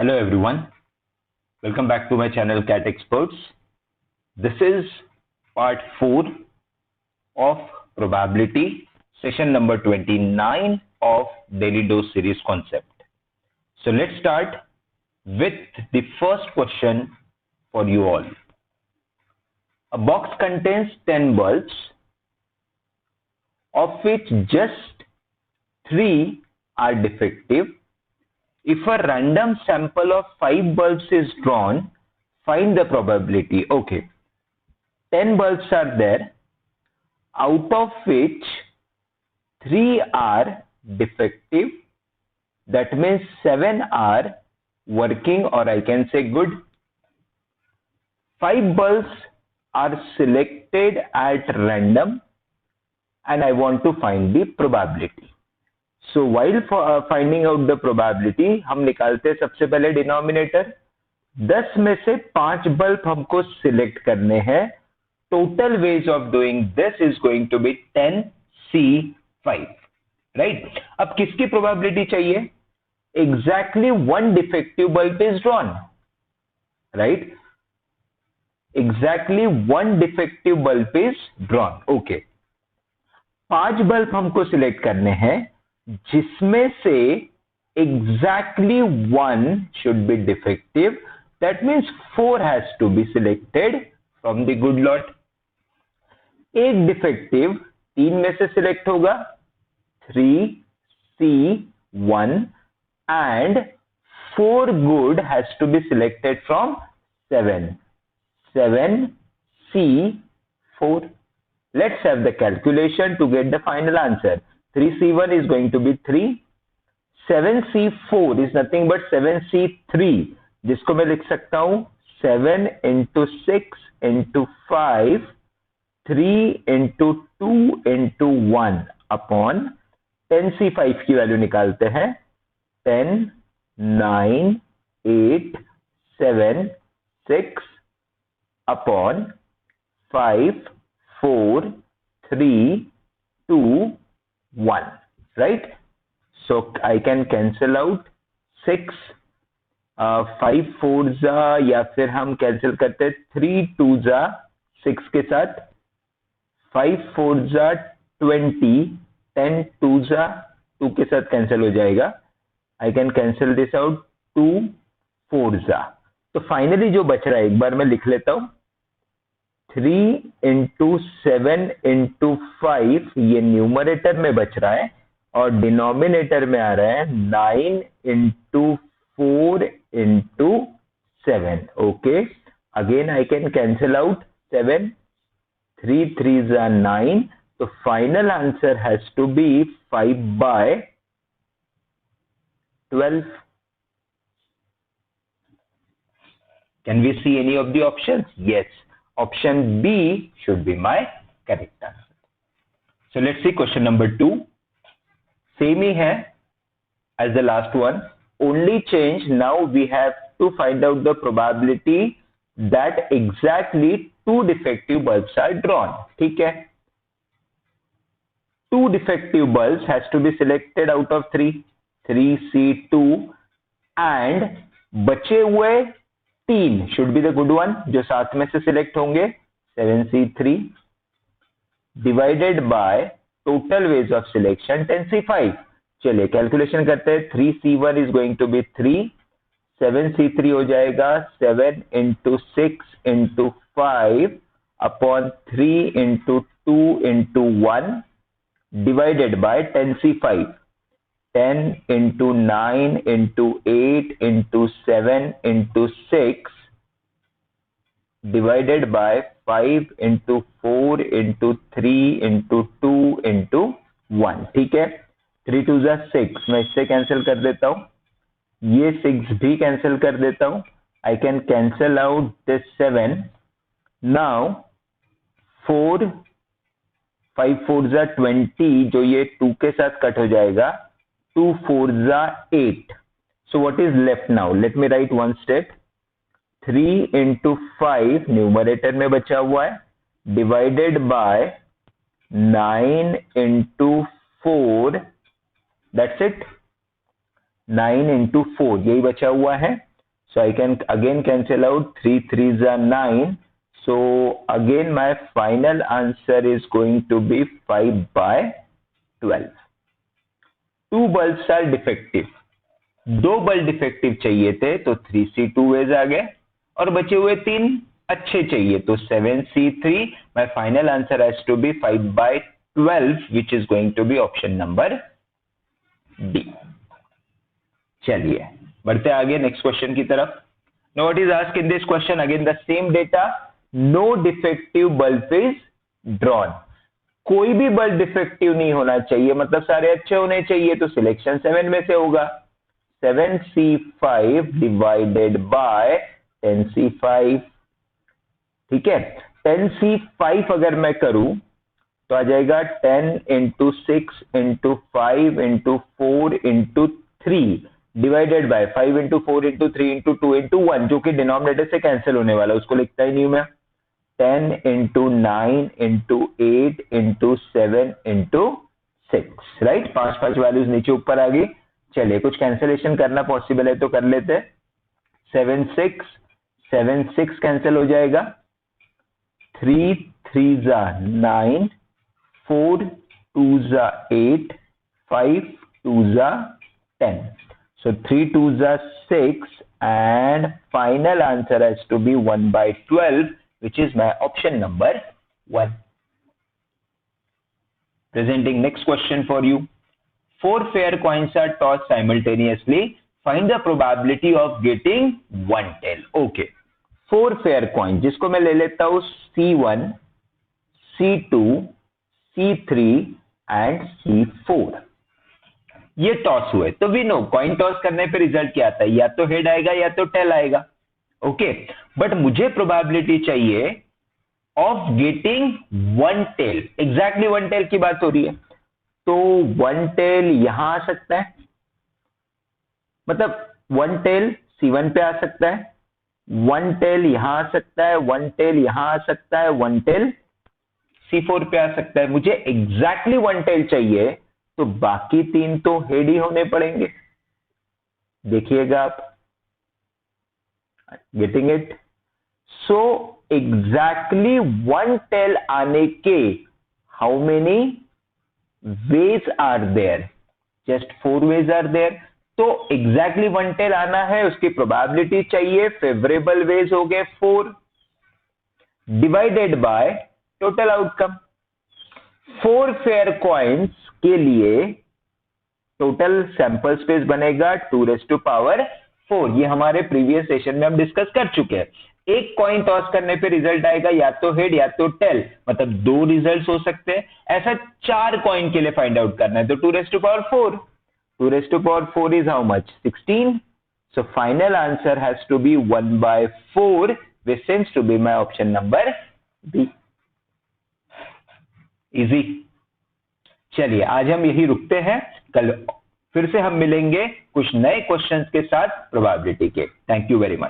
Hello everyone, welcome back to my channel Cat Experts. This is part 4 of probability, session number 29 of Daily Dose series concept. So let's start with the first question for you all. A box contains 10 bulbs, of which just 3 are defective. If a random sample of 5 bulbs is drawn, find the probability. Okay, 10 bulbs are there, out of which 3 are defective. That means 7 are working, or I can say good. 5 bulbs are selected at random and I want to find the probability. So while finding out the probability, हम निकालते हैं सबसे पहले denominator. 10 में से 5 bulb हमको select करने हैं. Total ways of doing this is going to be 10C5, right. अब किसकी प्रोबेबिलिटी चाहिए? Exactly 1 defective bulb is drawn, right. Exactly 1 defective bulb is drawn. Okay, 5 bulb हमको सिलेक्ट करने हैं जिसमें से exactly 1 should be defective. That means 4 has to be selected from the good lot. एक defective 3 में से select होगा, 3C1, and 4 good has to be selected from 7, 7C4. Let's have the calculation to get the final answer. 3C1 is going to be 3. 7C4 is nothing but 7C3, जिसको मैं लिख सकता हूं 7 into 6 into 5, 3 into 2 into 1 upon 10C5 की value निकालते हैं. 10, 9, 8, 7, 6 upon 5, 4, 3, 2, 1, right? So I can cancel out 6, 5 4 या फिर हम कैंसिल करते हैं 3 2 6 के साथ, 5 4 20, 10 2 2 के साथ कैंसिल हो जाएगा. I can cancel this out 2 4. तो फाइनली जो बच रहा है एक बार मैं लिख लेता हूं. 3 into 7 into 5 ये न्यूमरेटर में बच रहा है और डिनोमिनेटर में आ रहा है 9 into 4 into 7. Okay, again I can cancel out 7, 3 3s are 9. तो final answer has to be 5/12. Can we see any of the options? Yes. Option B should be my correct answer. So let's see question number 2. Same ही है as the last one. Only change now we have to find out the probability that exactly 2 defective bulbs are drawn. ठीक है? 2 defective bulbs has to be selected out of 3. 3C2 and बचे हुए 3 should be the good one जो साथ में से select होंगे, 7C3 divided by total ways of selection 10C5. चलिए कैलकुलेशन करते हैं. 3C1 is going to be 3, 7C3 हो जाएगा 7 into 6 into 5 upon 3 into 2 into 1 divided by 10C5. 10 into 9 into 8 into 7 into 6 divided by 5 into 4 into 3 into 2 into 1. ठीक है, 3 2 6, मैं इससे cancel कर देता हूं, ये 6 भी कैंसिल कर देता हूं. आई can cancel out this 7. Now 4 5 4 20, जो ये 2 के साथ कट हो जाएगा. 2 4 8. So what is left now? Let me write one step. 3 into 5 numerator में बचा हुआ है, divided by 9 into 4. That's it. 9 into 4 यही बचा हुआ है. So I can again cancel out 3 3s are 9. So again my final answer is going to be 5/12. 2 bulbs are defective. 2 bulb defective चाहिए थे तो 3C2 वेज आ गए और बचे हुए 3 अच्छे चाहिए तो 7C3. My final answer has to be 5/12 which is going to be option number D. चलिए बढ़ते आगे नेक्स्ट क्वेश्चन की तरफ. Now what is asked in this question, again the same data, no defective bulb is drawn. कोई भी bulb defective नहीं होना चाहिए, मतलब सारे अच्छे होने चाहिए, तो सिलेक्शन 7 में से होगा. 7C5 divided by 10C5. ठीक है, 10C5 अगर मैं करूं तो आ जाएगा 10 into 6 into 5 into 4 into 3 divided by 5 into 4 into 3 into 2 into 1, जो कि डिनोमिनेटर से कैंसिल होने वाला, उसको लिखता ही नहीं हूं मैं. 10 into 9 into 8 into 7 into 6, right. 5 values नीचे ऊपर आ गई. चलिए कुछ कैंसिलेशन करना पॉसिबल है तो कर लेते हैं. 7 6 कैंसिल हो जाएगा. 3 3s are 9, 4 2s are 8, 5 2s are 10. So 3 2s are 6 and final answer has to be 1/12, which is my option number 1. Presenting next question for you. 4 fair coins are tossed simultaneously. Find the probability of getting one tail. Okay. 4 fair coins, जिसको मैं ले लेता हूं C1, C2, C3 and C4. ये toss हुए तो we know coin toss करने पे रिजल्ट क्या आता है, या तो हेड आएगा या तो टेल आएगा. ओके, बट मुझे प्रोबेबिलिटी चाहिए of getting one tail. Exactly one tail की बात हो रही है, तो वन टेल यहां आ सकता है, मतलब वन टेल C1 पे आ सकता है, वन टेल यहां आ सकता है, वन टेल यहां आ सकता है, वन टेल C4 पे आ सकता है. मुझे एग्जैक्टली वन टेल चाहिए तो बाकी 3 तो हेड ही होने पड़ेंगे. देखिएगा आप, getting it. So exactly one tail आने के how many ways are there, just 4 ways are there. तो एग्जैक्टली वन टेल आना है, उसकी प्रोबेबिलिटी चाहिए, फेवरेबल वेज हो गए 4 divided by total outcome. 4 fair coins के लिए टोटल सैंपल स्पेस बनेगा 2⁴. ये हमारे प्रीवियस सेशन में हम डिस्कस कर चुके हैं. एक कॉइन टॉस करने पे रिजल्ट आएगा या तो हेड या तो टेल, मतलब 2 रिजल्ट्स हो सकते हैं. ऐसा 4 कॉइन के लिए फाइंड आउट करना है तो 2⁴. 2⁴ is how much? 16. So final answer has to be 1/4, which seems to be my option number B. Easy. चलिए आज हम यही रुकते हैं, कल फिर से हम मिलेंगे कुछ नए क्वेश्चंस के साथ प्रोबेबिलिटी के. Thank you very much.